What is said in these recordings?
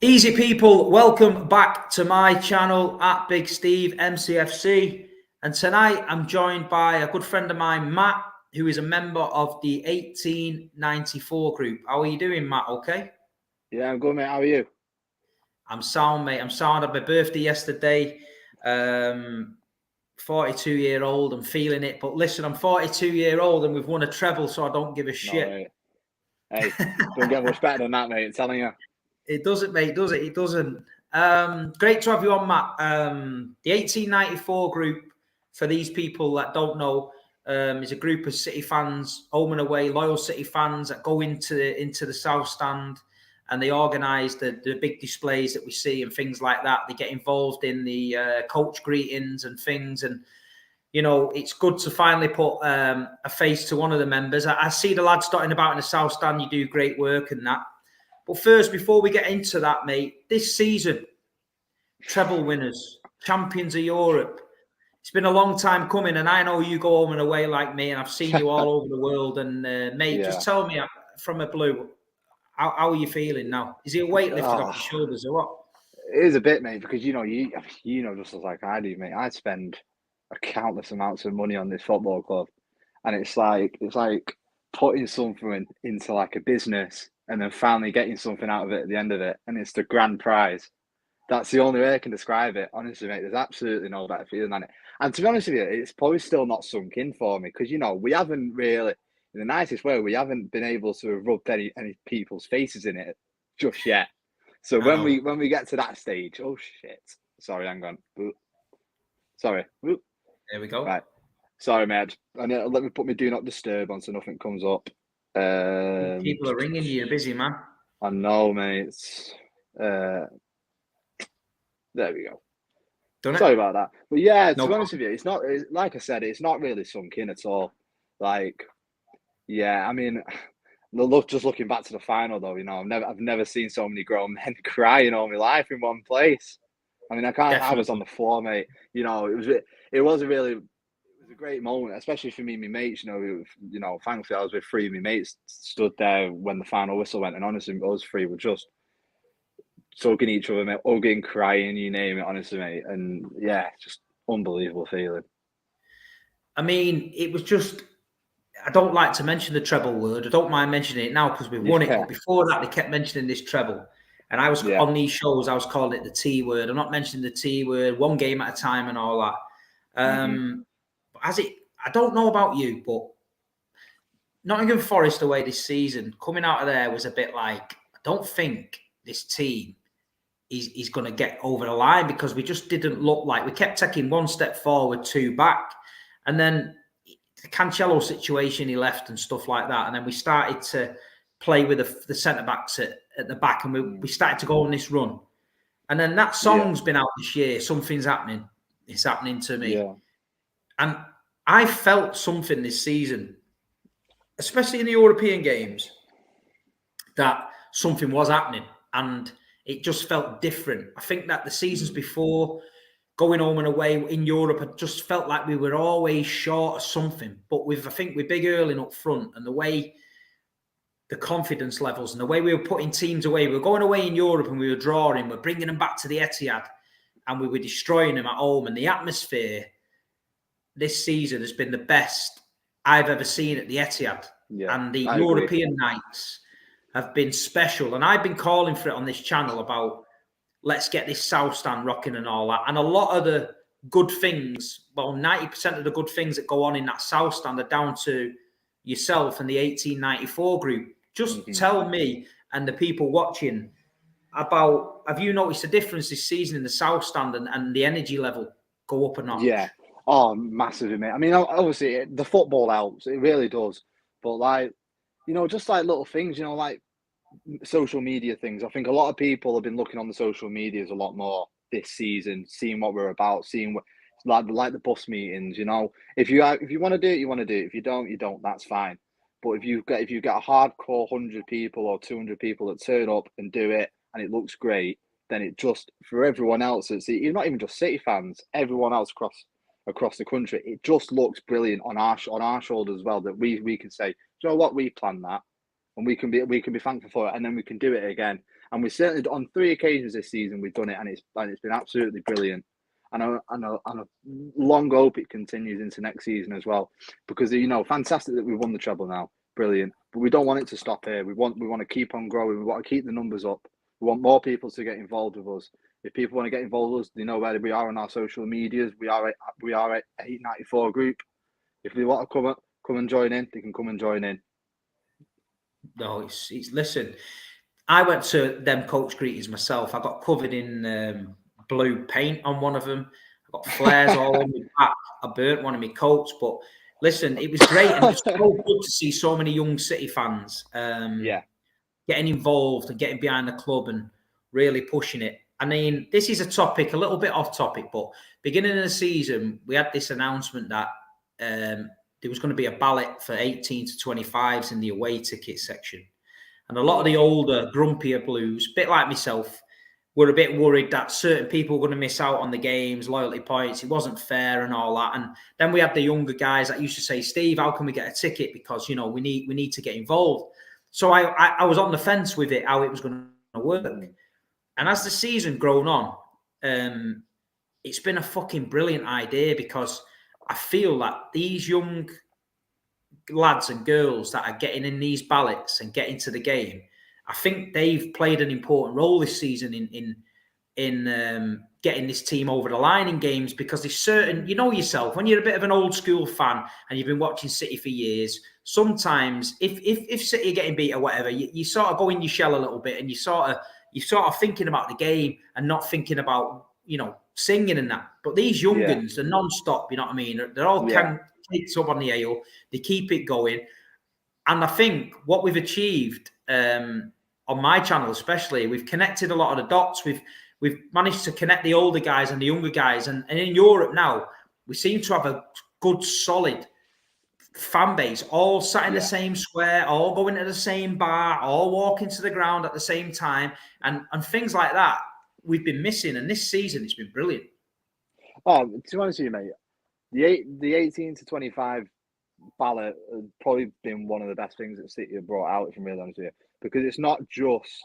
Easy people, welcome back to my channel at Big Steve MCFC. And tonight I'm joined by a good friend of mine, Matt, who is a member of the 1894 group. How are you doing, Matt? Okay? Yeah, I'm good, mate. How are you? I'm sound, mate. I'm sound. I had my birthday yesterday. 42-year-old. I'm feeling it. But listen, I'm 42-year-old and we've won a treble, so I don't give a shit. No, hey, don't get much better than that, mate. I'm telling you. It doesn't, mate, does it? It doesn't. Great to have you on, Matt. The 1894 group, for these people that don't know, is a group of City fans, home and away, loyal City fans that go into the South Stand and they organise the big displays that we see and things like that. They get involved in the coach greetings and things. And, you know, it's good to finally put a face to one of the members. I see the lads starting about in the South Stand. You do great work and that. But first, before we get into that, mate, this season, treble winners, champions of Europe. It's been a long time coming, and I know you go home and away like me, and I've seen you all over the world. And, mate, just tell me from a blue, how are you feeling now? Is it a weight lifted off your shoulders or what? It is a bit, mate, because, you know just as like I do, mate, I spend countless amounts of money on this football club. And it's like putting something into like a business and then finally getting something out of it at the end of it. And it's the grand prize. That's the only way I can describe it. Honestly, mate, there's absolutely no better feeling than it. And to be honest with you, it's probably still not sunk in for me because, you know, we haven't really, in the nicest way, we haven't been able to rub any people's faces in it just yet. So when we get to that stage, oh shit. Sorry, hang on. Sorry. There we go. Right. Sorry, mate. Let me put my do not disturb on so nothing comes up. People are ringing you. You're busy, man. I know, mate. There we go. Sorry about that. But yeah, to be honest with you, it's not, like I said, it's not really sunk in at all. Like, yeah, I mean, just looking back to the final though, you know, I've never seen so many grown men cry in all my life in one place. I mean, I was on the floor, mate. You know, it was a great moment, especially for me and my mates. You know, thankfully I was with three of my mates stood there when the final whistle went, and honestly, those three were just hugging each other, mate, hugging, crying, you name it, honestly, mate. And yeah, just unbelievable feeling. I mean, it was just, I don't like to mention the treble word. I don't mind mentioning it now because we've won it. But before that, they kept mentioning this treble. And I was on these shows, I was calling it the T word. I'm not mentioning the T word, one game at a time and all that. I don't know about you, but Nottingham Forest away this season, coming out of there was a bit like, I don't think this team is going to get over the line because we just didn't look like, we kept taking one step forward, two back. And then the Cancelo situation, he left and stuff like that. And then we started to play with the centre-backs at the back and we started to go on this run. And then that song's been out this year, Something's Happening. It's happening to me. Yeah. And I felt something this season, especially in the European games, that something was happening and it just felt different. I think that the seasons before, going home and away in Europe, I just felt like we were always short of something. But I think with Big Erling up front and the way the confidence levels and the way we were putting teams away, we were going away in Europe and we were drawing, we're bringing them back to the Etihad and we were destroying them at home. And the atmosphere this season has been the best I've ever seen at the Etihad. Yeah, and the European nights have been special. And I've been calling for it on this channel about let's get this South Stand rocking and all that. And a lot of the good things, well, 90% of the good things that go on in that South Stand are down to yourself and the 1894 group. Just tell me and the people watching about, have you noticed a difference this season in the South Stand and the energy level go up or not? Yeah. Oh, massively, mate. I mean, obviously, the football helps. It really does. But, like, you know, just like little things, you know, like social media things. I think a lot of people have been looking on the social medias a lot more this season, seeing what we're about, seeing what, like the bus meetings, you know. If you want to do it, you want to do it. If you don't, you don't. That's fine. But if you get a hardcore 100 people or 200 people that turn up and do it and it looks great, then it just, for everyone else, you're not even just City fans, everyone else across the country, it just looks brilliant on our shoulders as well, that we can say, you know what, we planned that. and we can be thankful for it, and then we can do it again. And we certainly, on 3 occasions this season, we've done it, and it's been absolutely brilliant. And I long hope it continues into next season as well, because fantastic that we've won the treble now, brilliant. But we don't want it to stop here. We want to keep on growing. We want to keep the numbers up. We want more people to get involved with us. If people want to get involved with us, they know where we are on our social medias. We are at 894 group. If they want to come and join in, they can come and join in. No, it's listen. I went to them coach greetings myself. I got covered in blue paint on one of them. I got flares all on my back. I burnt one of my coats. But listen, it was great, and it was so good to see so many young City fans getting involved and getting behind the club and really pushing it. I mean, this is a topic, a little bit off topic, but beginning of the season, we had this announcement that there was going to be a ballot for 18 to 25s in the away ticket section. And a lot of the older, grumpier Blues, a bit like myself, were a bit worried that certain people were going to miss out on the games, loyalty points. It wasn't fair and all that. And then we had the younger guys that used to say, Steve, how can we get a ticket? Because, we need to get involved. So I was on the fence with it, how it was going to work. And as the season grown on, it's been a fucking brilliant idea, because I feel that these young lads and girls that are getting in these ballots and getting to the game, I think they've played an important role this season in getting this team over the line in games, because there's certain, yourself, when you're a bit of an old school fan and you've been watching City for years, sometimes if City are getting beat or whatever, you sort of go in your shell a little bit, and you're sort of thinking about the game and not thinking about, singing and that. But these young guns are non-stop, you know what I mean? They're all kicked up on the ale. They keep it going. And I think what we've achieved on my channel especially, we've connected a lot of the dots. We've managed to connect the older guys and the younger guys. And in Europe now, we seem to have a good, solid fan base, all sat in the same square, all going to the same bar, all walking to the ground at the same time, and things like that we've been missing. And this season, it's been brilliant. Oh, to be honest with you, mate, the 18 to 25 ballot has probably been one of the best things that City have brought out, if I'm really honest with you, because it's not just,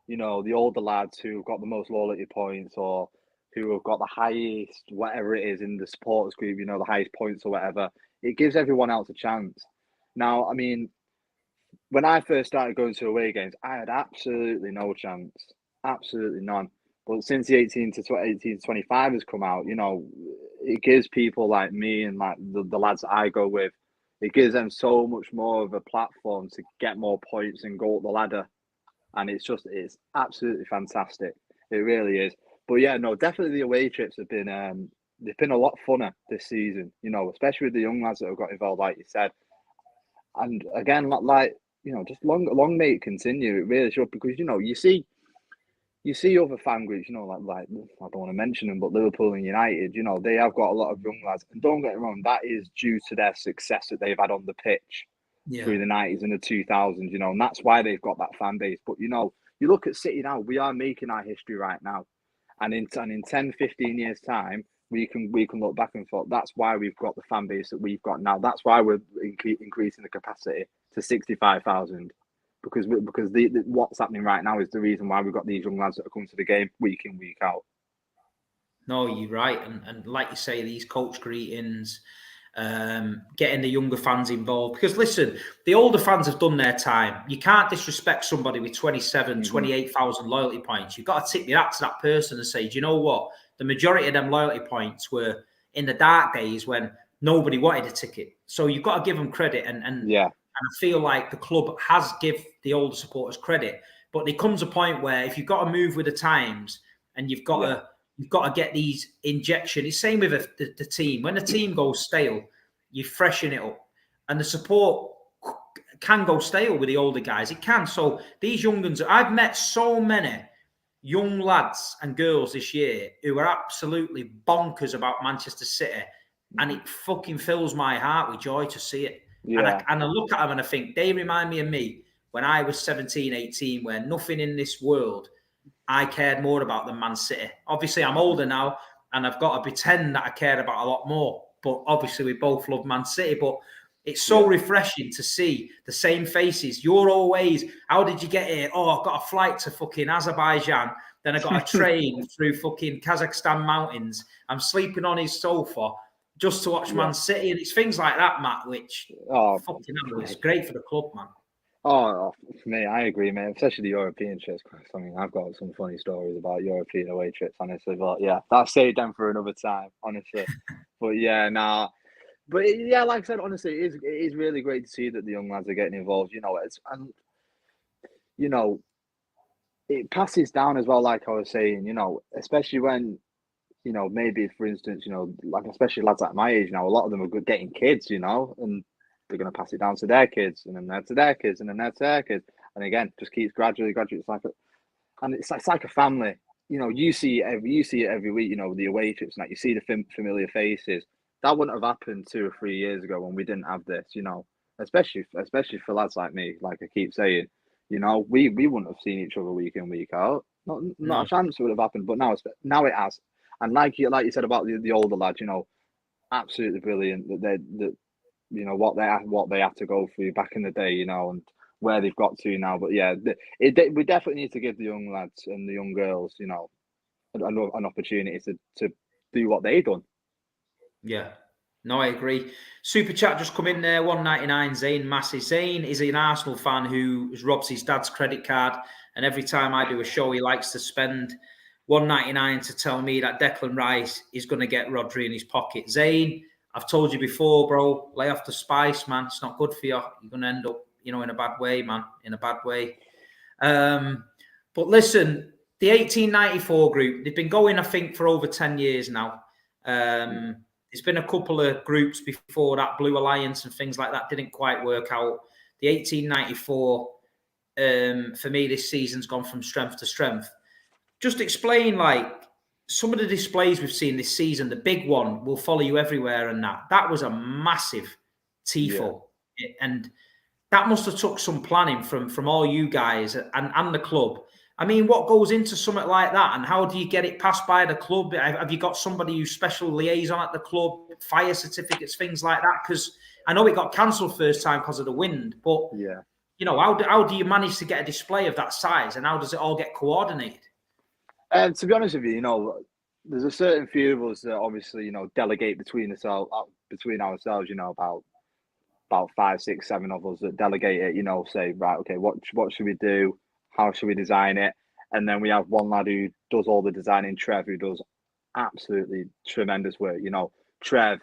the older lads who've got the most loyalty points or who have got the highest, whatever it is in the supporters group, the highest points or whatever. It gives everyone else a chance. Now, I mean, when I first started going to away games, I had absolutely no chance, absolutely none. But since the 18 to 25 has come out, it gives people like me and like the lads that I go with, it gives them so much more of a platform to get more points and go up the ladder. And it's absolutely fantastic. It really is. But yeah, no, definitely the away trips have been they've been a lot funner this season, especially with the young lads that have got involved, like you said. And again, just long may it continue. It really should, because you see other fan groups, like I don't want to mention them, but Liverpool and United, they have got a lot of young lads. And don't get me wrong, that is due to their success that they've had on the pitch through the 90s and the 2000s, and that's why they've got that fan base. But, you look at City now, we are making our history right now. And in 10, 15 years' time, we can look back and thought, that's why we've got the fan base that we've got now. That's why we're increasing the capacity to 65,000. Because what's happening right now is the reason why we've got these young lads that are coming to the game week in, week out. No, you're right. And like you say, these coach greetings, getting the younger fans involved. Because listen, the older fans have done their time. You can't disrespect somebody with 27, 28,000 loyalty points. You've got to tip your hat to that person and say, do you know what? The majority of them loyalty points were in the dark days when nobody wanted a ticket. So you've got to give them credit. And I feel like the club has give the older supporters credit, but there comes a point where if you've got to move with the times and you've got to get these injections. It's same with the team. When the team goes stale, you freshen it up, and the support can go stale with the older guys. It can. So these young ones, I've met so many young lads and girls this year who are absolutely bonkers about Manchester City, and it fucking fills my heart with joy to see it. Yeah. And I look at them and I think they remind me of me when I was 17, 18, where nothing in this world I cared more about than Man City. Obviously, I'm older now and I've got to pretend that I cared about a lot more. But obviously, we both love Man City. But It's so refreshing to see the same faces. You're always, how did you get here? Oh, I've got a flight to fucking Azerbaijan. Then I got a train through fucking Kazakhstan mountains. I'm sleeping on his sofa just to watch Man City. And it's things like that, Matt, which fucking hell, it's great for the club, man. Oh, for me, I agree, mate. Especially the European trips. I mean, I've got some funny stories about European away trips, honestly. But yeah, that's saved them for another time, honestly. But yeah, nah. But yeah, like I said, honestly, it is really great to see that the young lads are getting involved. It passes down as well. Like I was saying, especially when maybe for instance, like especially lads like my age now, a lot of them are getting kids, and they're going to pass it down to their kids, and then they're to their kids, and then they're to their kids, and again, just keeps gradually. It's like a family. You see it every week. The away trips, and you see the familiar faces. That wouldn't have happened 2 or 3 years ago when we didn't have this. Especially for lads like me. Like I keep saying, we wouldn't have seen each other week in, week out. Not a chance it would have happened. But now it has. And like you said about the older lads, absolutely brilliant that what they had to go through back in the day, and where they've got to now. But yeah, we definitely need to give the young lads and the young girls, an opportunity to do what they done. Yeah. No, I agree. Super chat just come in there. 199 Zane Massey. Zane is an Arsenal fan who robs his dad's credit card, and every time I do a show, he likes to spend 199 to tell me that Declan Rice is going to get Rodri in his pocket. Zane, I've told you before, bro, lay off the spice, man. It's not good for you. You're going to end up, in a bad way, man. In a bad way. But listen, the 1894 group, they've been going, I think, for over 10 years now. There's been a couple of groups before that, Blue Alliance and things like that, didn't quite work out. The 1894, for me, this season's gone from strength to strength. Just explain, some of the displays we've seen this season. The big one will follow you everywhere, and that was a massive tifo, and that must have took some planning from all you guys and the club. I mean, what goes into something like that, and how do you get it passed by the club? Have you got somebody who's special liaison at the club, fire certificates, things like that? Because I know it got cancelled first time because of the wind, but how do you manage to get a display of that size, and how does it all get coordinated? To be honest with you, there's a certain few of us that obviously delegate between ourselves. About 5, 6, 7 of us that delegate it. Say right, okay, what should we do? How should we design it? And then we have one lad who does all the designing, Trev, who does absolutely tremendous work. Trev,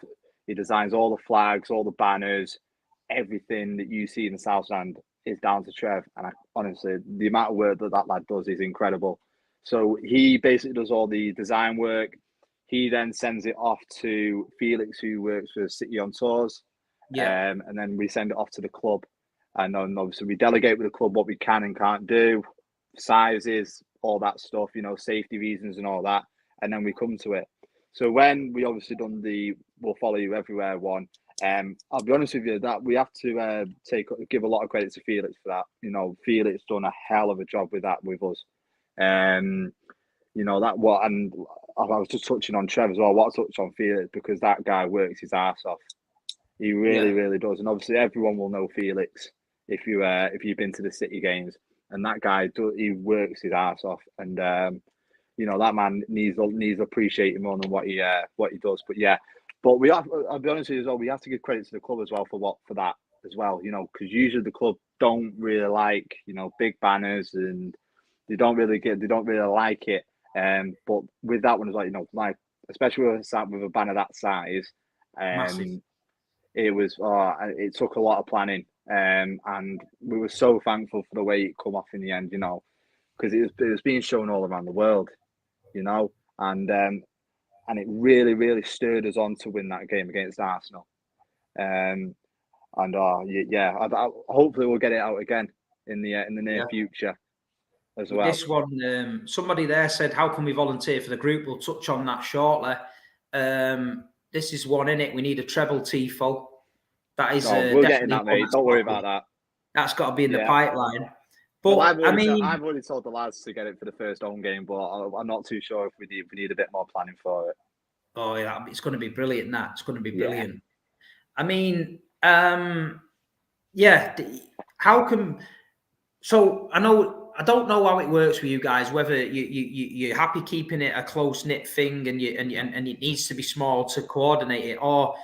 he designs all the flags, all the banners, everything that you see in the South Stand is down to Trev. And honestly, the amount of work that lad does is incredible. So he basically does all the design work. He then sends it off to Felix, who works for City on Tours. Yeah. And then we send it off to the club. And then obviously we delegate with the club what we can and can't do, sizes, all that stuff, safety reasons and all that. And then we come to it. So when we obviously done the We'll Follow You Everywhere one, I'll be honest with you, that we have to give a lot of credit to Felix for that. Felix done a hell of a job with that with us. And I was just touching on Trev as well. What I touched on Felix, because that guy works his ass off. He really, really does. And obviously everyone will know Felix if you've been to the City games. And that guy, he works his ass off. And that man needs appreciating more than what he does. But yeah, but I'll be honest with you as well, we have to give credit to the club as well for that as well. Because usually the club don't really like big banners, and they don't really like it. But with that one as well, like especially with a banner that size, it took a lot of planning, and we were so thankful for the way it come off in the end, because it was being shown all around the world, and it really, really stirred us on to win that game against Arsenal, hopefully we'll get it out again in the near future as well. This one, somebody there said, "How can we volunteer for the group?" We'll touch on that shortly. This is one in it. We need a treble tifo. That is. We're getting that, mate. Don't worry about that. That's got to be in the pipeline. But I've already told the lads to get it for the first home game, but I'm not too sure if we need a bit more planning for it. Oh yeah, it's going to be brilliant. It's going to be brilliant. I mean, Yeah. How come? So I don't know how it works for you guys. Whether you're happy keeping it a close knit thing, and it needs to be small to coordinate it, or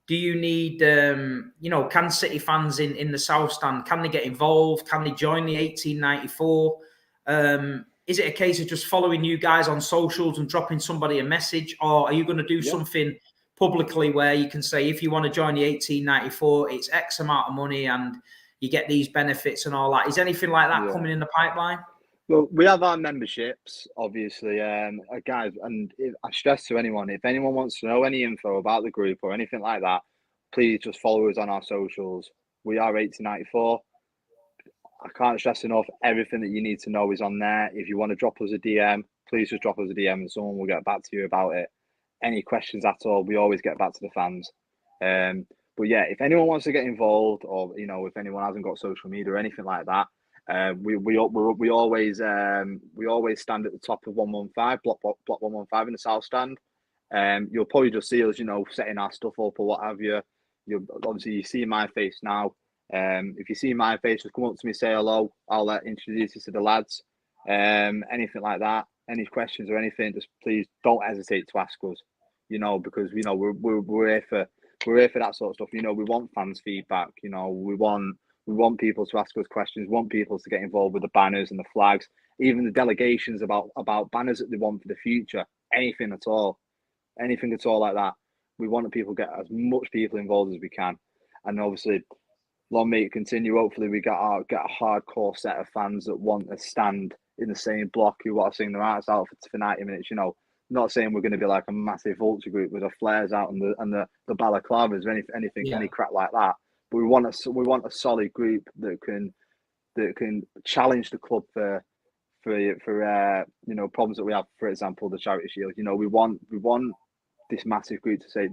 do you need can City fans in the South Stand, can they get involved? Can they join the 1894? Is it a case of just following you guys on socials and dropping somebody a message, or are you going to do something publicly where you can say, if you want to join the 1894, it's X amount of money and you get these benefits and all that? Is anything like that coming in the pipeline? Well, we have our memberships, obviously, guys, and I stress to anyone, if anyone wants to know any info about the group or anything like that, please just follow us on our socials. We are 1894. I can't stress enough, everything that you need to know is on there. If you want to drop us a DM, please just drop us a DM and someone will get back to you about it. Any questions at all, we always get back to the fans. But yeah, if anyone wants to get involved, or if anyone hasn't got social media or anything like that, we always stand at the top of 115 block 115 in the South Stand. You'll probably just see us, setting our stuff up or what have you. You see my face now. If you see my face, just come up to me, say hello. I'll introduce you to the lads. Anything like that, any questions or anything, just please don't hesitate to ask us. Because we're here for that sort of stuff. We want fans' feedback. We want people to ask us questions. We want people to get involved with the banners and the flags, even the delegations about banners that they want for the future. Anything at all like that. We want people to get as much people involved as we can, and obviously, long may it continue. Hopefully, we get a hardcore set of fans that want to stand in the same block, who want to sing their hearts out for 90 minutes. Not saying we're going to be like a massive ultra group with the flares out and the balaclavas or anything any crap like that. But we want a solid group that can challenge the club for problems that we have. For example, the Charity Shield. We want this massive group to say,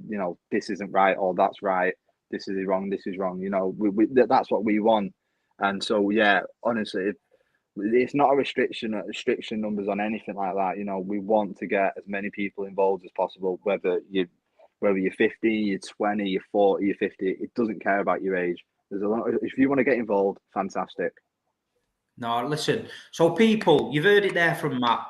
this isn't right, or that's right. This is wrong. This is wrong. That's what we want. And so, yeah, honestly, it's not a restriction numbers on anything like that. We want to get as many people involved as possible, whether you're 50, you're 20, you're 40, you're 50. It doesn't care about your age. If you want to get involved, fantastic. No, listen. So people, you've heard it there from Matt.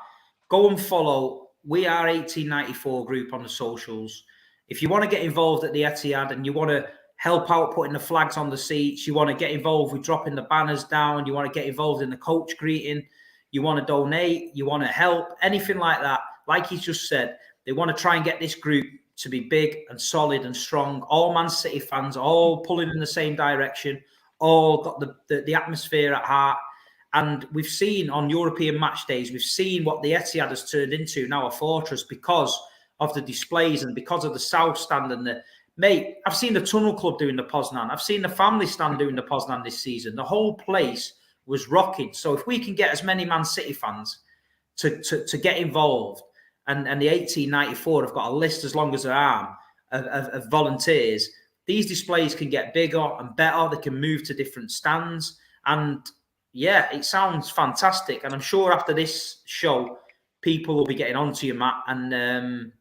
Go and follow We Are 1894 group on the socials. If you want to get involved at the Etihad and you want to help out putting the flags on the seats, you want to get involved with dropping the banners down, you want to get involved in the coach greeting, you want to donate, you want to help, anything like that, like he's just said, they want to try and get this group to be big and solid and strong. All Man City fans, all pulling in the same direction, all got the atmosphere at heart. And we've seen on European match days, we've seen what the Etihad has turned into now, a fortress, because of the displays and because of the South Stand and the... Mate, I've seen the Tunnel Club doing the Poznan. I've seen the Family Stand doing the Poznan this season. The whole place was rocking. So if we can get as many Man City fans to get involved, and the 1894 have got a list as long as their arm of volunteers, these displays can get bigger and better. They can move to different stands. And yeah, it sounds fantastic. And I'm sure after this show, people will be getting onto you, Matt, and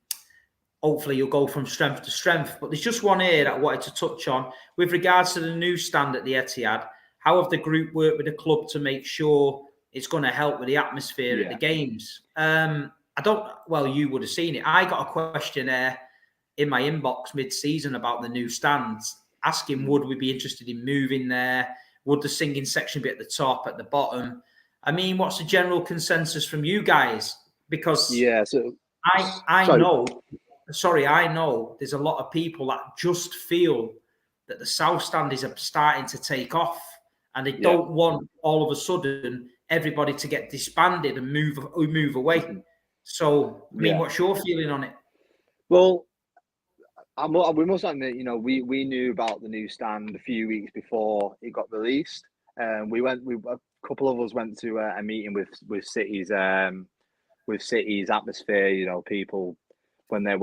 hopefully you'll go from strength to strength. But there's just one here that I wanted to touch on. With regards to the new stand at the Etihad, how have the group worked with the club to make sure it's going to help with the atmosphere at the games? You would have seen it. I got a questionnaire in my inbox mid-season about the new stands, asking would we be interested in moving there? Would the singing section be at the top, at the bottom? I mean, what's the general consensus from you guys? Because I know there's a lot of people that just feel that the South Stand is starting to take off, and they don't want all of a sudden everybody to get disbanded and move away. So, I mean, what's your feeling on it? Well, we must admit, we knew about the new stand a few weeks before it got released. A couple of us went to a meeting with City's atmosphere. People when it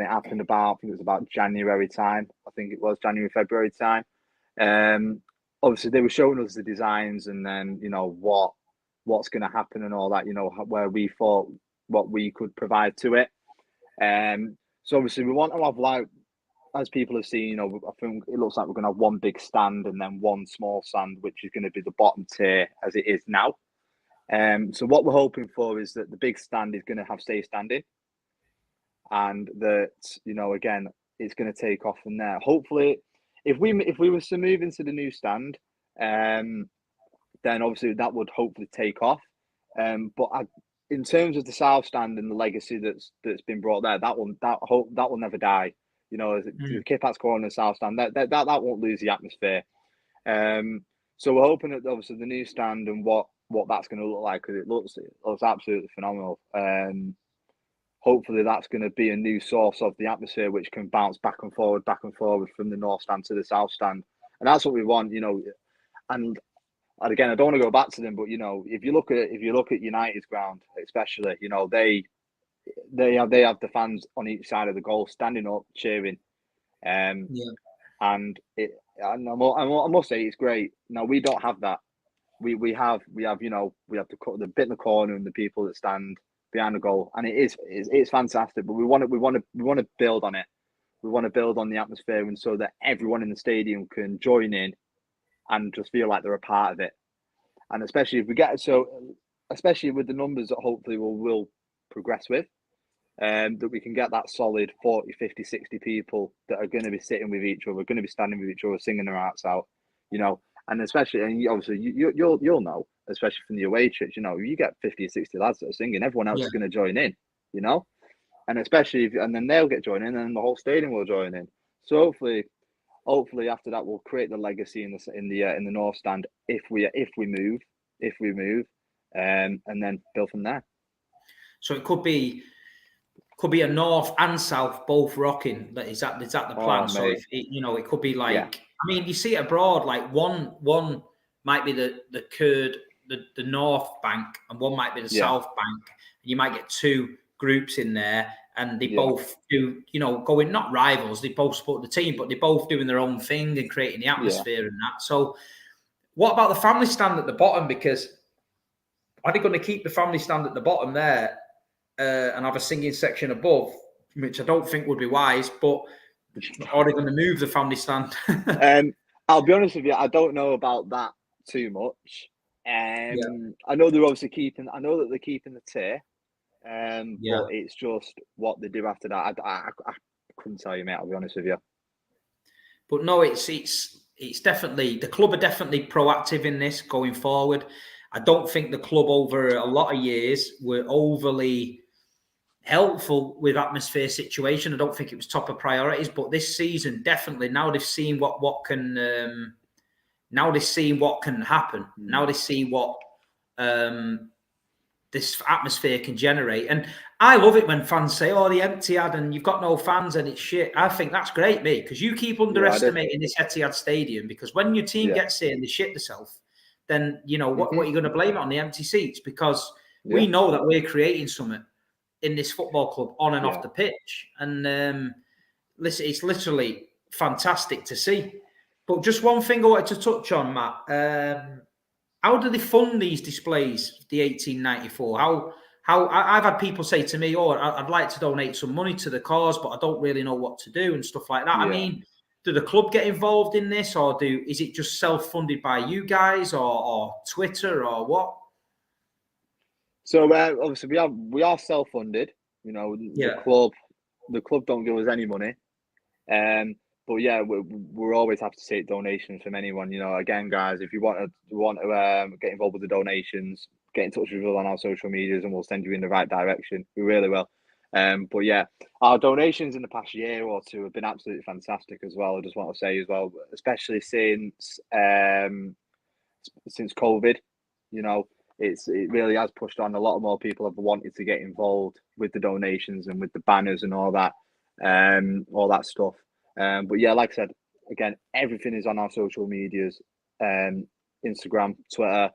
happened I think it was about January time. I think it was February time. Obviously they were showing us the designs and then what's going to happen and all that. Where we thought what we could provide to it. So obviously we want to have as people have seen, I think it looks like we're going to have one big stand and then one small stand, which is going to be the bottom tier as it is now. So what we're hoping for is that the big stand is going to have stay standing, and that again, it's going to take off from there. Hopefully, if we were to move into the new stand, then obviously that would hopefully take off. But in terms of the south stand and the legacy that's been brought there, that will never die. The Kip-Hats corner and south stand that won't lose the atmosphere. So we're hoping that obviously the new stand and what that's going to look like, because it looks absolutely phenomenal. Hopefully that's going to be a new source of the atmosphere, which can bounce back and forward from the north stand to the south stand, and that's what we want. And again, I don't want to go back to them, but if you look at United's ground, especially, they have the fans on each side of the goal standing up cheering, and I must say it's great. Now we don't have that. We have the bit in the corner and the people that stand behind the goal, and it's fantastic. But we want to build on it. We want to build on the atmosphere, and so that everyone in the stadium can join in and just feel like they're a part of it. And especially if we get especially with the numbers that hopefully we'll progress with, that we can get that solid 40, 50, 60 people that are going to be sitting with each other, going to be standing with each other, singing their hearts out, and especially, and obviously you'll know, especially from the away trips, you get 50 or 60 lads that are singing, everyone else is going to join in, and especially and then they'll get joined in and the whole stadium will join in. So hopefully after that we'll create the legacy in the north stand if we move, and then build from there. So it could be a north and south both rocking. Is that the plan? So if it could be like, I mean, you see it abroad, like one might be the north bank and one might be the south bank. You might get two groups in there, and they both do, going, not rivals, they both support the team, but they're both doing their own thing and creating the atmosphere and that. So what about the family stand at the bottom? Because are they going to keep the family stand at the bottom there and have a singing section above, which I don't think would be wise, but are they going to move the family stand? I'll be honest with you, I don't know about that too much. I know they're obviously keeping the tier. But it's just what they do after that. I couldn't tell you, mate. I'll be honest with you. But no, it's definitely, the club are definitely proactive in this going forward. I don't think the club over a lot of years were overly helpful with atmosphere situation. I don't think it was top of priorities. But this season, definitely, now they've seen what can happen. Now they've seen what this atmosphere can generate. And I love it when fans say, the Etihad and you've got no fans and it's shit. I think that's great, mate, because you keep underestimating this Etihad stadium, because when your team gets here and they shit themselves, then, what are you going to blame it on? The empty seats? Because we know that we're creating something in this football club on and off the pitch. And listen, it's literally fantastic to see. But just one thing I wanted to touch on, Matt. How do they fund these displays, the 1894? How I've had people say to me, I'd like to donate some money to the cause, but I don't really know what to do and stuff like that. I mean, do the club get involved in this, or is it just self-funded by you guys or Twitter or what? So obviously we are self-funded. The club don't give us any money. But we're always happy to take donations from anyone. Again, guys, if you want to get involved with the donations, get in touch with us on our social medias, and we'll send you in the right direction. We really will. But our donations in the past year or two have been absolutely fantastic as well. I just want to say as well, especially since COVID, it really has pushed on. A lot more people have wanted to get involved with the donations and with the banners and all that stuff. But like I said, again, everything is on our social medias, Instagram, Twitter.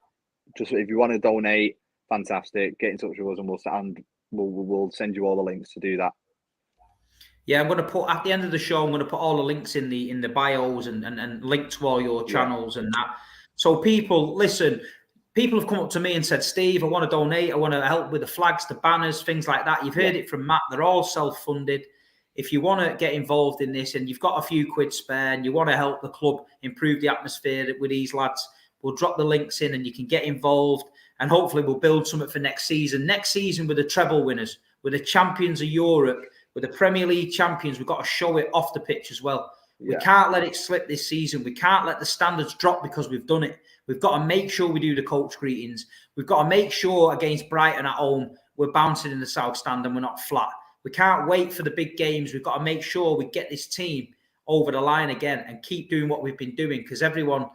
Just if you want to donate, fantastic. Get in touch with us, and we'll send you all the links to do that. Yeah, I'm going to put at the end of the show. I'm going to put all the links in the bios and link to all your channels and that. So people have come up to me and said, Steve, I want to donate. I want to help with the flags, the banners, things like that. You've heard it from Matt. They're all self-funded. if you want to get involved in this and you've got a few quid spare and you want to help the club improve the atmosphere with these lads, we'll drop the links in and you can get involved, and hopefully we'll build something for next season. Next season with the treble winners, with the champions of Europe, with the Premier League champions, we've got to show it off the pitch as well. We can't let it slip this season. We can't let the standards drop because we've done it. We've got to make sure we do the coach greetings. We've got to make sure against Brighton at home, we're bouncing in the South Stand and we're not flat. We can't wait for the big games. We've got to make sure we get this team over the line again and keep doing what we've been doing, because everyone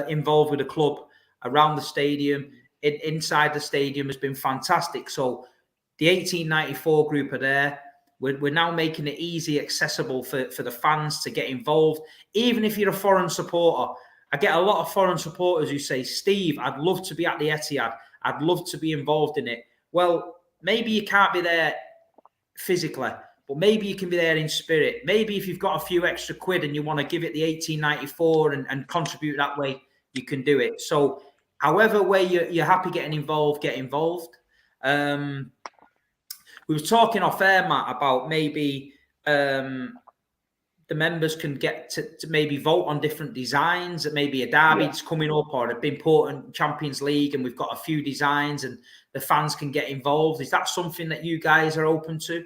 involved with the club, around the stadium, inside the stadium has been fantastic. So the 1894 group are there. We're now making it easy, accessible for the fans to get involved. Even if you're a foreign supporter, I get a lot of foreign supporters who say, Steve, I'd love to be at the Etihad. I'd love to be involved in it. Well, maybe you can't be there physically, but maybe you can be there in spirit. Maybe if you've got a few extra quid and you want to give it the 1894 and contribute that way, you can do it. So however way you're happy getting involved, get involved. We were talking off air, Matt, about maybe the members can get to maybe vote on different designs. That maybe a derby's coming up or an important Champions League, and we've got a few designs, and the fans can get involved. Is that something that you guys are open to?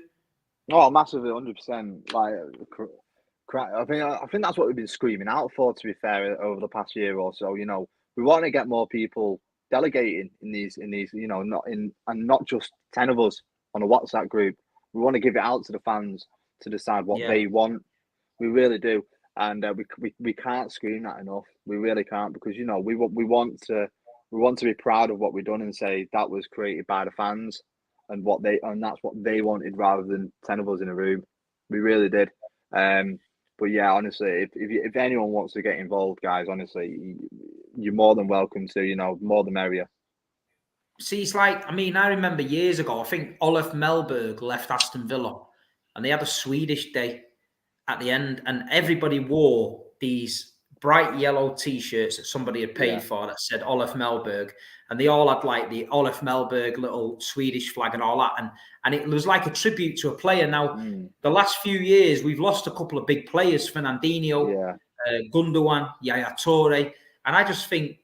Oh, massively, 100%. Like, I think that's what we've been screaming out for. To be fair, over the past year or so, you know, we want to get more people delegating in these, you know, not just 10 of us on a WhatsApp group. We want to give it out to the fans to decide what they want. We really do, and we can't scream that enough. We really can't, because you know we want to be proud of what we've done and say that was created by the fans and that's what they wanted, rather than 10 of us in a room. We really did. But yeah, honestly, if anyone wants to get involved, guys, honestly, you're more than welcome to. You know, more the merrier. See, it's like, I mean, I remember years ago, I think Olaf Melberg left Aston Villa and they had a Swedish day at the end, and everybody wore these bright yellow T-shirts that somebody had paid for that said Olaf Melberg, and they all had like the Olaf Melberg little Swedish flag and all that, and it was like a tribute to a player. Now, the last few years, we've lost a couple of big players, Fernandinho, Gundogan, Yaya Toure, and I just think,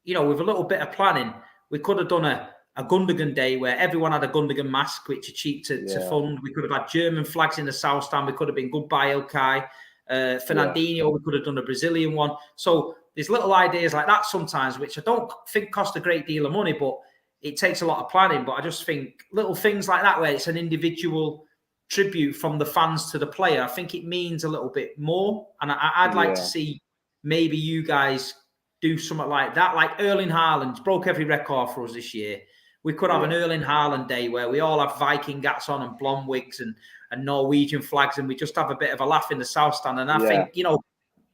you know, with a little bit of planning, we could have done a Gundogan day where everyone had a Gundogan mask, which are cheap to fund. We could have had German flags in the South Stand. We could have been goodbye Ilkay. Fernandinho, we could have done a Brazilian one. So there's little ideas like that sometimes, which I don't think cost a great deal of money, but it takes a lot of planning. But I just think little things like that, where it's an individual tribute from the fans to the player, I think it means a little bit more. And I'd like to see maybe you guys do something like that. Like Erling Haaland broke every record for us this year. We could have an Erling Haaland day where we all have Viking hats on and blonde wigs and Norwegian flags, and we just have a bit of a laugh in the South Stand. And I think, you know,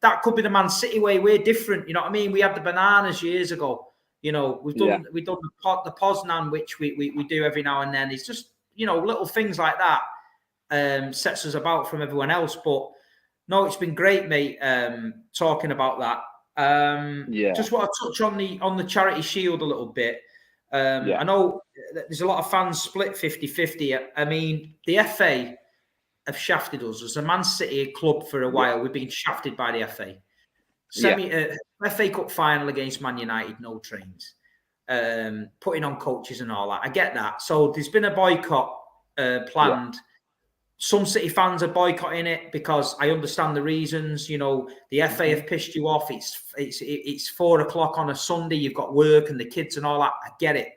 that could be the Man City way. We're different. You know what I mean? We had the bananas years ago. You know, we've done the Poznan, which we do every now and then. It's just, you know, little things like that sets us about from everyone else. But no, it's been great, mate, talking about that. Just want to touch on the Charity Shield a little bit. I know there's a lot of fans split 50-50. I mean, the FA have shafted us. As a Man City club for a while, we've been shafted by the FA. FA Cup final against Man United, no trains. Putting on coaches and all that. I get that. So there's been a boycott planned. Some City fans are boycotting it because I understand the reasons. You know, the FA have pissed you off. It's 4 o'clock on a Sunday. You've got work and the kids and all that. I get it.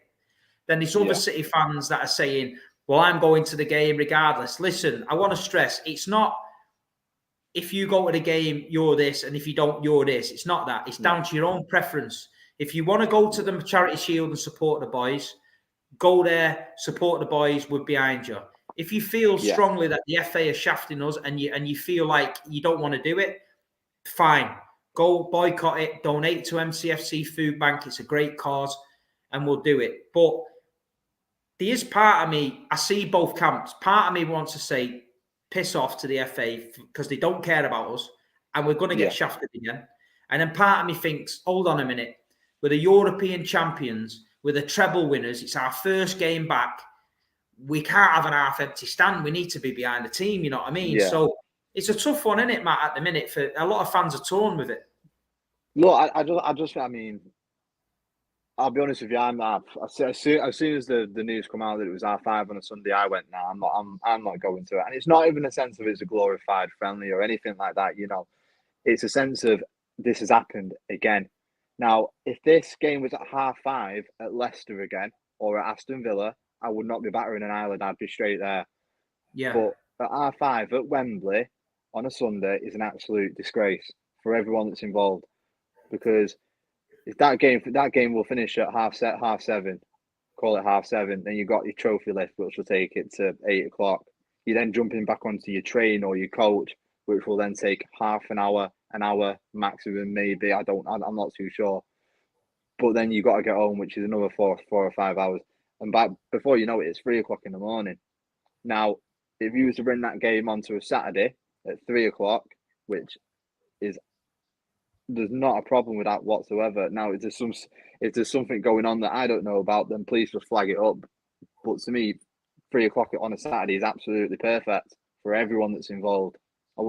Then there's other City fans that are saying, well, I'm going to the game regardless. Listen, I want to stress, it's not if you go to the game, you're this, and if you don't, you're this. It's not that. It's down to your own preference. If you want to go to the Charity Shield and support the boys, go there, support the boys, we're behind you. If you feel strongly that the FA are shafting us and you feel like you don't want to do it, fine. Go boycott it, donate to MCFC Food Bank. It's a great cause, and we'll do it. But there is part of me, I see both camps. Part of me wants to say, piss off to the FA because they don't care about us and we're going to get shafted again. And then part of me thinks, hold on a minute. We're the European champions. We're the treble winners. It's our first game back. we can't have an half-empty stand. We need to be behind the team, you know what I mean? Yeah. So it's a tough one, isn't it, Matt, at the minute? For a lot of fans are torn with it. Look, I mean, I'll be honest with you. As soon as the news come out that it was R5 on a Sunday, I went, nah, I'm not going to it. And it's not even a sense of it's a glorified friendly or anything like that. You know, it's a sense of this has happened again. Now, if this game was at 5:30 at Leicester again or at Aston Villa, I would not be battering an eyelid. I'd be straight there. Yeah. But at 5:30 at Wembley on a Sunday is an absolute disgrace for everyone that's involved, because if that game will finish at half 7, call it 7:30, then you've got your trophy lift, which will take it to 8 o'clock. You're then jumping back onto your train or your coach, which will then take half an hour maximum, maybe. I'm not too sure. But then you've got to get home, which is another 4 or 5 hours. And before you know it, it's 3 o'clock in the morning. Now, if you was to bring that game onto a Saturday at 3 o'clock, which is, there's not a problem with that whatsoever. Now, if there's something going on that I don't know about, then please just flag it up. But to me, 3 o'clock on a Saturday is absolutely perfect for everyone that's involved.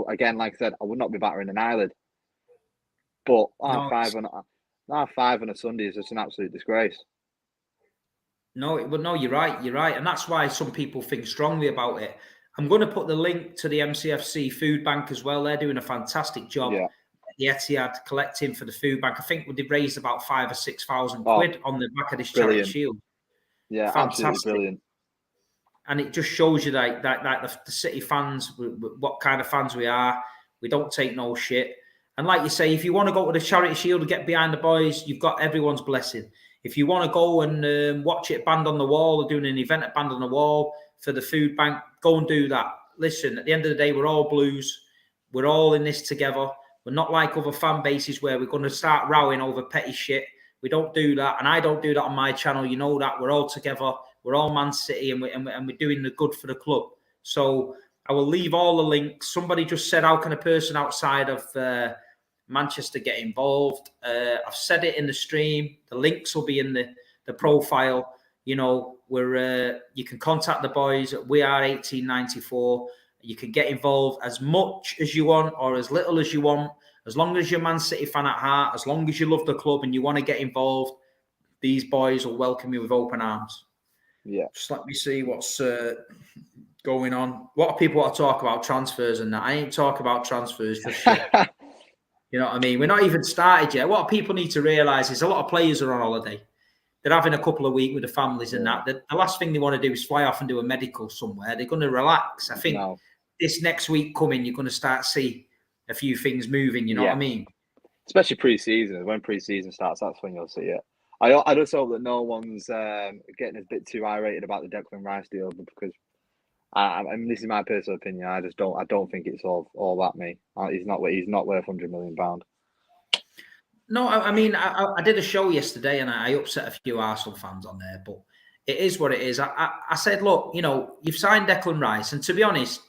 Again, like I said, I would not be battering an eyelid. But R5 on a Sunday is just an absolute disgrace. No, you're right. You're right. And that's why some people think strongly about it. I'm going to put the link to the MCFC food bank as well. They're doing a fantastic job. Yeah. The Etihad collecting for the food bank. I think they've raised about 5,000 or 6,000 quid on the back of this charity shield. Yeah, fantastic. Absolutely brilliant. And it just shows you that the City fans, what kind of fans we are. We don't take no shit. And like you say, if you want to go to the charity shield and get behind the boys, you've got everyone's blessing. If you want to go and watch it Band on the Wall, or doing an event at Band on the Wall for the food bank, go and do that. Listen, at the end of the day, we're all Blues. We're all in this together. We're not like other fan bases where we're going to start rowing over petty shit. We don't do that. And I don't do that on my channel. You know that. We're all together. We're all Man City, and we're doing the good for the club. So I will leave all the links. Somebody just said, how can a person outside of Manchester get involved? I've said it in the stream. The links will be in the profile. You know, you can contact the boys at We Are 1894. You can get involved as much as you want or as little as you want. As long as you're a Man City fan at heart, as long as you love the club and you want to get involved, these boys will welcome you with open arms. Yeah. Just let me see what's going on. What are people want to talk about? Transfers and that. I ain't talking about transfers, just shit. You know what I mean? We're not even started yet. What people need to realise is a lot of players are on holiday. They're having a couple of weeks with the families and that. The last thing they want to do is fly off and do a medical somewhere. They're going to relax. I think this next week coming, you're going to start to see a few things moving. You know what I mean? Especially pre-season. When pre-season starts, that's when you'll see it. I just hope that no one's getting a bit too irate about the Declan Rice deal, because I mean, this is my personal opinion. I don't think it's all that me. He's not worth £100 million. No, I mean, I did a show yesterday and I upset a few Arsenal fans on there, but it is what it is. I said, look, you know, you've signed Declan Rice, and to be honest,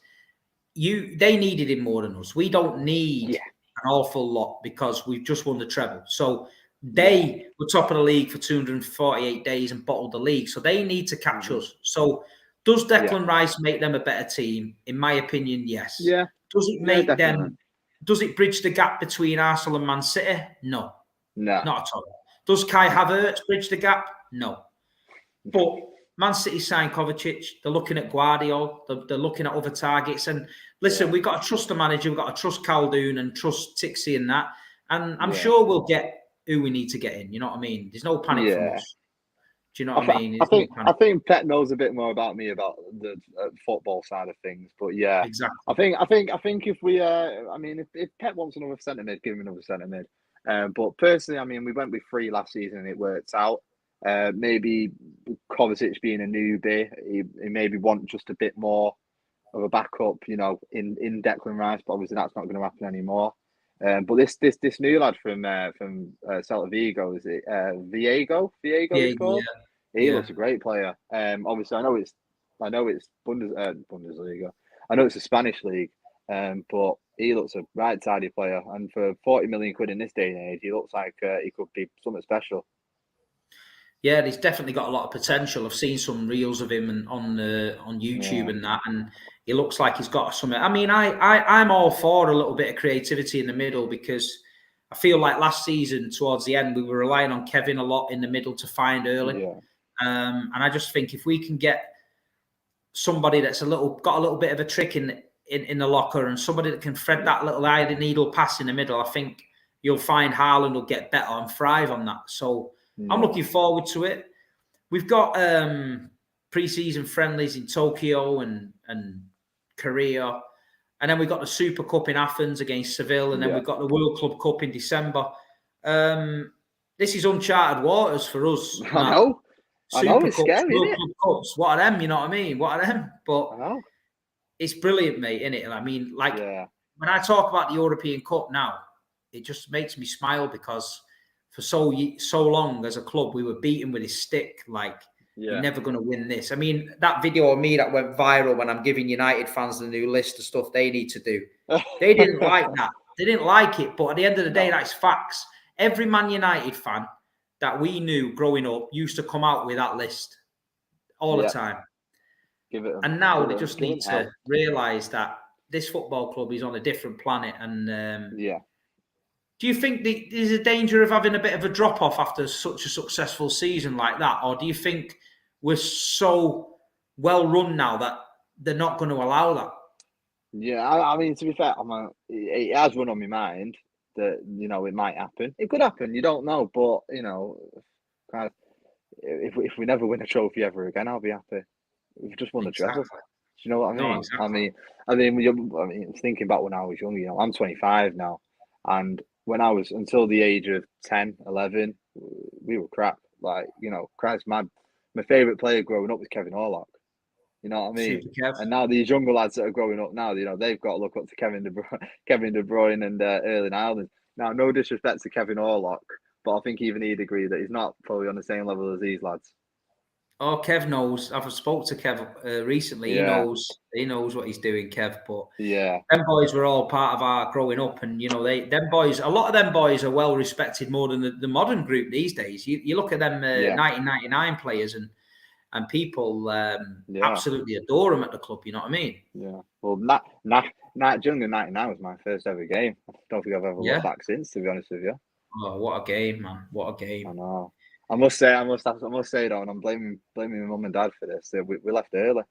they needed him more than us. We don't need an awful lot because we've just won the treble. So they were top of the league for 248 days and bottled the league. So they need to catch us. So does Declan Rice make them a better team? In my opinion, yes. Yeah. Does it make them? Does it bridge the gap between Arsenal and Man City? No. Not at all. Does Kai Havertz bridge the gap? No. But Man City signed Kovacic. They're looking at Guardiola. They're looking at other targets. And listen, we've got to trust the manager. We've got to trust Khaldoon and trust Tixie and that. And I'm sure we'll get who we need to get in. You know what I mean? There's no panic from us. Do you know what I mean? I think Pep knows a bit more about me about the football side of things, but exactly. I think if we, I mean, if Pep wants another centre mid, give him another centre mid. But personally, I mean, we went with 3 last season and it worked out. Maybe Kovacic being a newbie, he maybe want just a bit more of a backup, you know, in Declan Rice, but obviously that's not going to happen anymore. But this new lad from Celta Vigo, is it Viego? He's called. He looks a great player. Obviously, I know it's Bundesliga. I know it's a Spanish league. But he looks a right tidy player, and for 40 million quid in this day and age, he looks like he could be something special. Yeah, he's definitely got a lot of potential. I've seen some reels of him on YouTube and that, and he looks like he's got something. I mean, I'm all for a little bit of creativity in the middle, because I feel like last season towards the end we were relying on Kevin a lot in the middle to find early, and I just think if we can get somebody that's got a little bit of a trick in the locker, and somebody that can thread that little eye of the needle pass in the middle, I think you'll find Haaland will get better and thrive on that. So I'm looking forward to it. We've got pre-season friendlies in Tokyo and Korea, and then we've got the Super Cup in Athens against Seville, and then we've got the World Club Cup in December. This is uncharted waters for us. I know. Super it's Cups, scary, World isn't it? Club Cups. What are them? You know what I mean? What are them? But it's brilliant, mate, isn't it? I mean, like when I talk about the European Cup now, it just makes me smile, because for so long as a club we were beaten with his stick. Like, you're never going to win this. I mean, that video of me that went viral when I'm giving United fans the new list of stuff they need to do. They didn't like that. They didn't like it. But at the end of the day, that's facts. Every Man United fan that we knew growing up used to come out with that list all the time. And now they just need to realise that this football club is on a different planet. And do you think there's a danger of having a bit of a drop-off after such a successful season like that? Or do you think we're so well run now that they're not going to allow that? Yeah, I mean, to be fair, it has run on my mind that, it might happen. It could happen, you don't know. But, kind of, if we never win a trophy ever again, I'll be happy. We've just won the treble. Do you know what I mean? No, exactly. I mean, thinking back when I was young, I'm 25 now. And when I was until the age of 10, 11, we were crap. Like, Christ, my favourite player growing up was Kevin Orlock. You know what I mean? And now these younger lads that are growing up now, they've got to look up to Kevin De Bruyne and Erling Haaland. Now, no disrespect to Kevin Orlock, but I think even he'd agree that he's not probably on the same level as these lads. Oh, Kev knows. I've spoke to Kev recently. He knows what he's doing, Kev. But them boys were all part of our growing up, and a lot of them boys are well respected more than the modern group these days. You look at them 1999 players, and people absolutely adore them at the club. You know what I mean? Yeah. Well, Jungle 99 was my first ever game. I don't think I've ever looked back since, to be honest with you. Oh, what a game, man! What a game! I know. I must say though, and I'm blaming my mum and dad for this. We left early.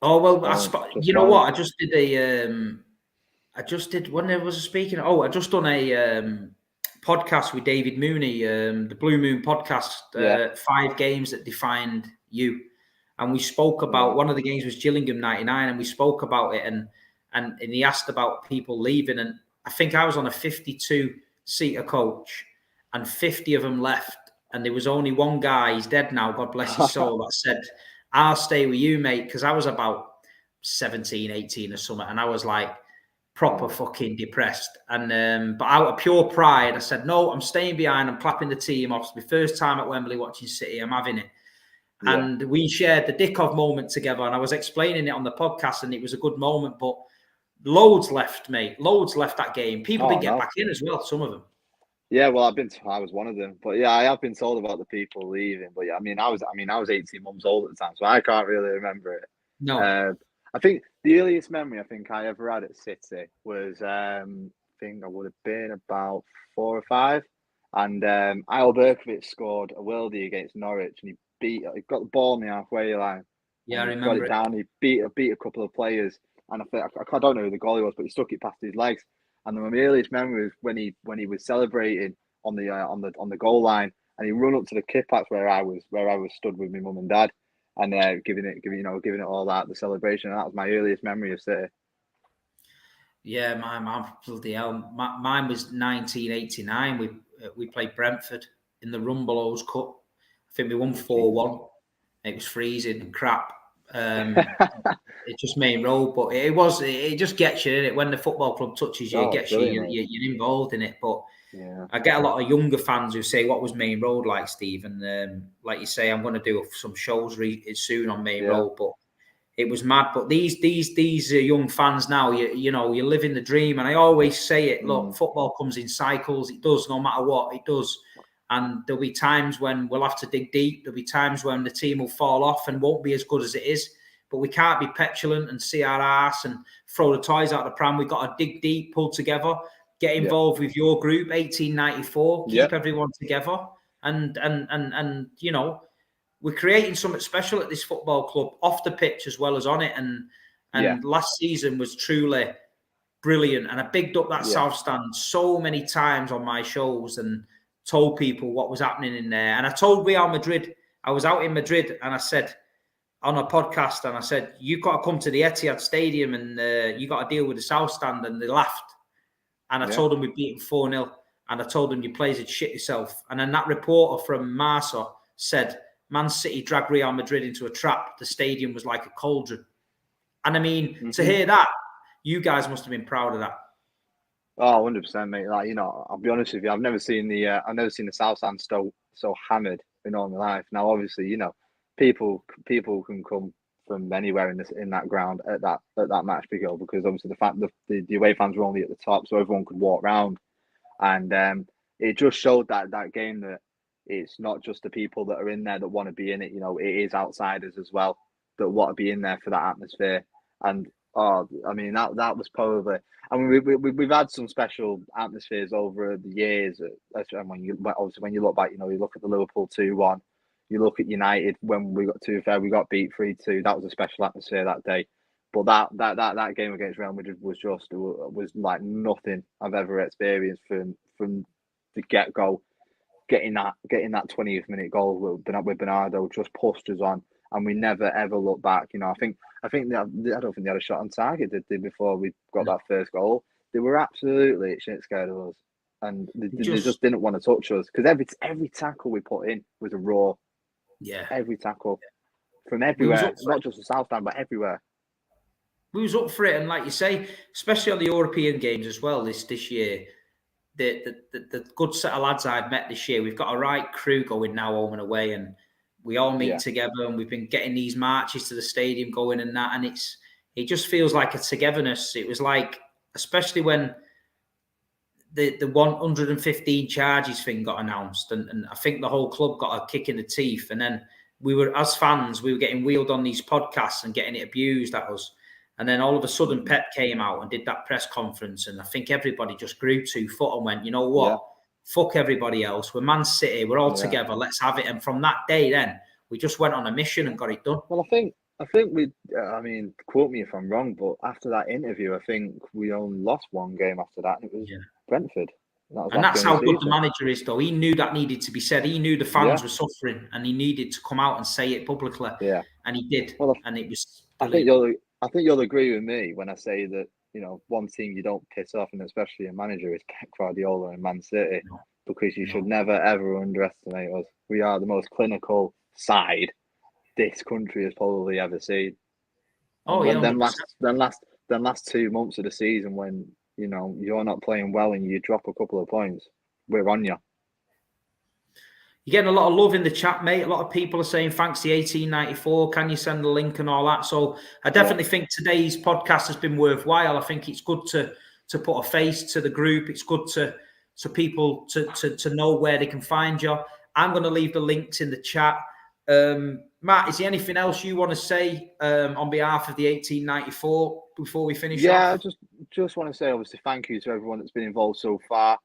Oh well, you know what? I just did when there was a speaking. Oh, I just done a podcast with David Mooney, the Blue Moon podcast. 5 games that defined you, and we spoke about one of the games was Gillingham 99, and we spoke about it, and he asked about people leaving, and I think I was on a 52-seater coach. And 50 of them left. And there was only one guy, he's dead now, God bless his soul, that said, I'll stay with you, mate. Because I was about 17, 18 or something. And I was like proper fucking depressed. And but out of pure pride, I said, no, I'm staying behind. I'm clapping the team off. It's my first time at Wembley watching City. I'm having it. Yeah. And we shared the Dickov moment together. And I was explaining it on the podcast. And it was a good moment. But loads left, mate. Loads left that game. People didn't get back in as well, some of them. Yeah, well, I was one of them, but I have been told about the people leaving. But I mean, I was 18 months old at the time, so I can't really remember it. No, I think the earliest memory I ever had at City was I think I would have been about 4 or 5, and Al Berkovic scored a worldie against Norwich, and he got the ball on the halfway line. Yeah, I remember. Got it down. He beat a couple of players, and I don't know who the goalie was, but he stuck it past his legs. And my earliest memory was when he was celebrating on the goal line, and he run up to the kip-outs where I was stood with my mum and dad, and giving it all that, the celebration. And that was my earliest memory of City. Yeah, mine bloody hell. Mine was 1989. We played Brentford in the Rumbelows Cup. I think we won 4-1. It was freezing and crap. It's just main road, but it just gets you in it when the football club touches you. It gets you're involved in it. But I get a lot of younger fans who say, "What was Main Road like, Steve?" And like you say, I'm going to do some shows soon on Main Road, but it was mad. But these young fans now, you're living the dream. And I always say it. Look, football comes in cycles. It does, no matter what it does. And there'll be times when we'll have to dig deep. There'll be times when the team will fall off and won't be as good as it is. But we can't be petulant and see our ass and throw the toys out of the pram. We've got to dig deep, pull together, get involved with your group, 1894, keep everyone together. And you know, we're creating something special at this football club, off the pitch as well as on it. And last season was truly brilliant. And I bigged up that South Stand so many times on my shows and told people what was happening in there. And I told Real Madrid, I was out in Madrid and I said on a podcast, and I said, you've got to come to the Etihad Stadium and you got to deal with the South Stand. And they laughed. And I told them we'd beaten 4-0. And I told them, you players had shit yourself. And then that reporter from Marca said, Man City dragged Real Madrid into a trap. The stadium was like a cauldron. And I mean, to hear that, you guys must have been proud of that. Oh, 100%, mate. Like, you know, I'll be honest with you, I've never seen the South Stand so hammered in all my life. Now, obviously, you know, people can come from anywhere in that ground at that match because obviously the fact that the away fans were only at the top, so everyone could walk round, and it just showed that game that it's not just the people that are in there that want to be in it. You know, it is outsiders as well that want to be in there for that atmosphere. And I mean that was probably. I mean, we've had some special atmospheres over the years. And when you look back, you know, you look at the Liverpool 2-1, you look at United when we got beat 3-2. That was a special atmosphere that day. But that game against Real Madrid was like nothing I've ever experienced from the get go. Getting that 20th minute goal with Bernardo just pushed us on, and we never ever looked back. You know, I don't think they had a shot on target, did they, before we got that first goal? They were absolutely shit scared of us, and they just didn't want to touch us because every tackle we put in was a raw. Yeah, every tackle from everywhere, not just the South Stand, but everywhere. We was up for it, and like you say, especially on the European games as well this year. The good set of lads I've met this year, we've got a right crew going now home and away, and we all meet together, and we've been getting these marches to the stadium going and that, and it just feels like a togetherness. It was like, especially when the 115 charges thing got announced, and I think the whole club got a kick in the teeth, and then we were, as fans, we were getting wheeled on these podcasts and getting it abused at us. And then all of a sudden, Pep came out and did that press conference. And I think everybody just grew 2 foot and went, you know what? Yeah. Fuck everybody else. We're Man City. We're all together. Let's have it. And from that day, then we just went on a mission and got it done. Well, I think we. I mean, quote me if I'm wrong, but after that interview, I think we only lost one game after that, and it was Brentford. That's how good the manager is, though. He knew that needed to be said. He knew the fans were suffering, and he needed to come out and say it publicly. Yeah, and he did. Well, and it was. I think you'll agree with me when I say that, you know, one team you don't piss off, and especially a manager, is Pep Guardiola and Man City, because you should never, ever underestimate us. We are the most clinical side this country has probably ever seen. Oh, yeah. Then last 2 months of the season, when, you know, you're not playing well and you drop a couple of points, we're on you. You're getting a lot of love in the chat, mate. A lot of people are saying, thanks to 1894. Can you send the link and all that? So I definitely think today's podcast has been worthwhile. I think it's good to put a face to the group. It's good to people to know where they can find you. I'm going to leave the links in the chat. Matt, is there anything else you want to say on behalf of the 1894 before we finish off? Yeah, just want to say, obviously, thank you to everyone that's been involved so far.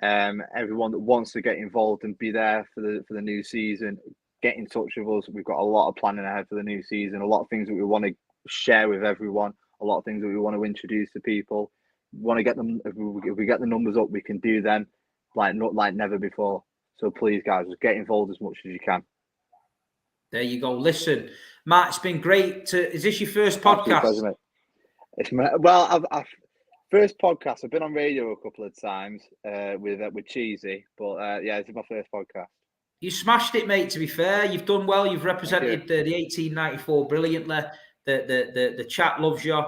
Everyone that wants to get involved and be there for the new season, get in touch with us. We've got a lot of planning ahead for the new season, a lot of things that we want to share with everyone, a lot of things that we want to introduce to people. We want to get them, if we get the numbers up, we can do them like never before. So please, guys, just get involved as much as you can. There you go. Listen, Matt, it's been great. Is this your first podcast? Pleasure, it's I've first podcast. I've been on radio a couple of times with Cheesy, but this is my first podcast. You smashed it, mate. To be fair, you've done well. You've represented the 1894 brilliantly. The chat loves you.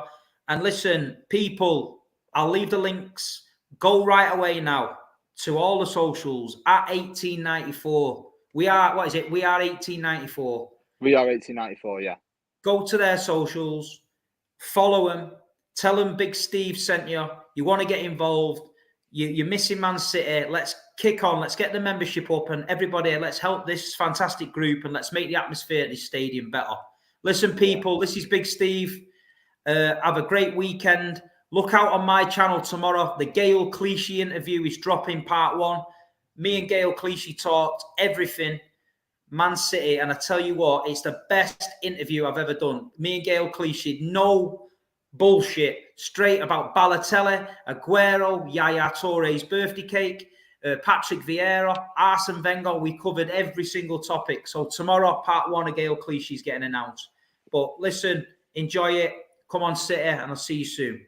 And listen, people, I'll leave the links. Go right away now to all the socials at 1894. We are, what is it? We are 1894. We are 1894, yeah. Go to their socials, follow them, tell them Big Steve sent you. You want to get involved. You're missing Man City. Let's kick on. Let's get the membership up, and everybody, let's help this fantastic group, and let's make the atmosphere at this stadium better. Listen, people, this is Big Steve. Have a great weekend. Look out on my channel tomorrow. The Gail Clichy interview is dropping part 1. Me and Gail Clichy talked everything Man City, and I tell you what, it's the best interview I've ever done. Me and Gail Clichy, no bullshit, straight about Balotelli, Aguero, Yaya Touré's birthday cake, Patrick Vieira, Arsene Wenger. We covered every single topic. So tomorrow, part 1 of Gail Clichy's getting announced. But listen, enjoy it. Come on, City, and I'll see you soon.